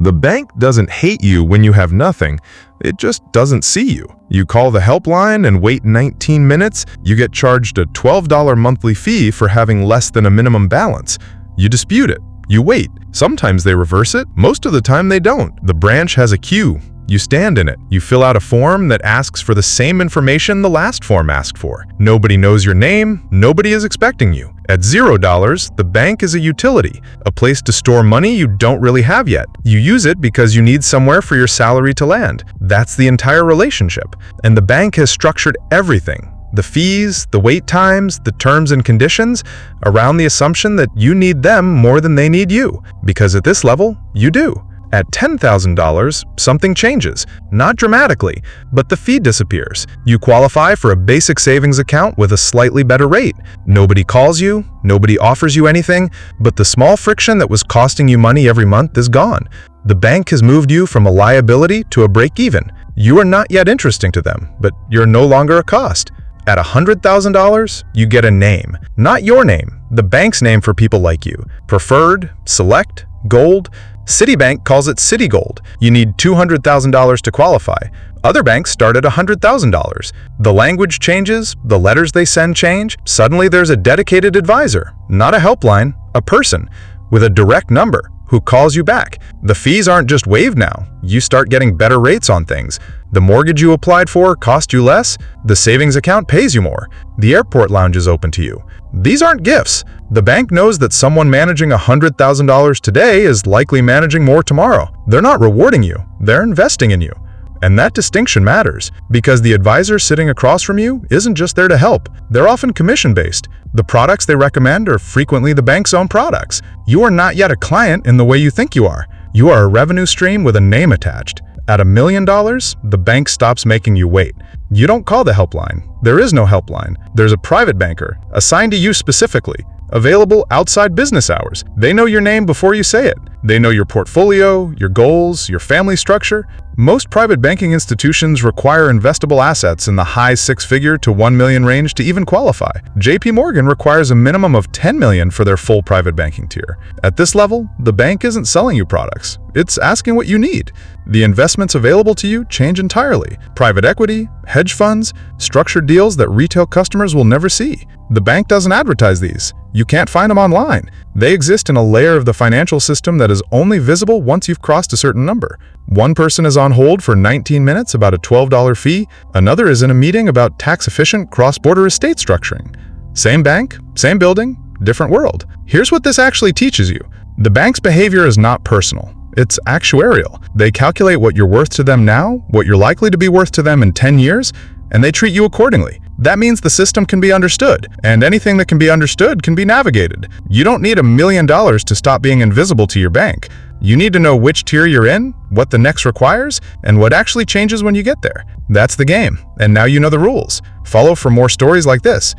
The bank doesn't hate you when you have nothing, it just doesn't see you. You call the helpline and wait 19 minutes, you get charged a $12 monthly fee for having less than a minimum balance. You dispute it. You wait. Sometimes they reverse it, most of the time they don't. The branch has a queue. You stand in it. You fill out a form that asks for the same information the last form asked for. Nobody knows your name, nobody is expecting you. At $0, the bank is a utility, a place to store money you don't really have yet. You use it because you need somewhere for your salary to land. That's the entire relationship. And the bank has structured everything, the fees, the wait times, the terms and conditions, around the assumption that you need them more than they need you. Because at this level, you do. At $10,000, something changes. Not dramatically, but the fee disappears. You qualify for a basic savings account with a slightly better rate. Nobody calls you, nobody offers you anything, but the small friction that was costing you money every month is gone. The bank has moved you from a liability to a break-even. You are not yet interesting to them, but you're no longer a cost. At $100,000, you get a name. Not your name, the bank's name for people like you. Preferred, Select, Gold. Citibank calls it Citigold. You need $200,000 to qualify. Other banks start at $100,000. The language changes, the letters they send change. Suddenly there's a dedicated advisor, not a helpline, a person, with a direct number who calls you back. The fees aren't just waived now. You start getting better rates on things. The mortgage you applied for cost you less. The savings account pays you more. The airport lounge is open to you. These aren't gifts. The bank knows that someone managing $100,000 today is likely managing more tomorrow. They're not rewarding you, they're investing in you. And that distinction matters, because the advisor sitting across from you isn't just there to help. They're often commission-based. The products they recommend are frequently the bank's own products. You are not yet a client in the way you think you are. You are a revenue stream with a name attached. At $1 million, the bank stops making you wait. You don't call the helpline. There is no helpline. There's a private banker, assigned to you specifically, available outside business hours. They know your name before you say it. They know your portfolio, your goals, your family structure. Most private banking institutions require investable assets in the high six-figure to $1 million range to even qualify. JP Morgan requires a minimum of $10 million for their full private banking tier. At this level, the bank isn't selling you products. It's asking what you need. The investments available to you change entirely. Private equity, hedge funds, structured deals that retail customers will never see. The bank doesn't advertise these. You can't find them online. They exist in a layer of the financial system that is only visible once you've crossed a certain number. One person is on hold for 19 minutes about a $12 fee. Another is in a meeting about tax-efficient cross-border estate structuring. Same bank, same building, different world. Here's what this actually teaches you. The bank's behavior is not personal. It's actuarial. They calculate what you're worth to them now, what you're likely to be worth to them in 10 years, and they treat you accordingly. That means the system can be understood, and anything that can be understood can be navigated. You don't need $1 million to stop being invisible to your bank. You need to know which tier you're in, what the next requires, and what actually changes when you get there. That's the game, and now you know the rules. Follow for more stories like this.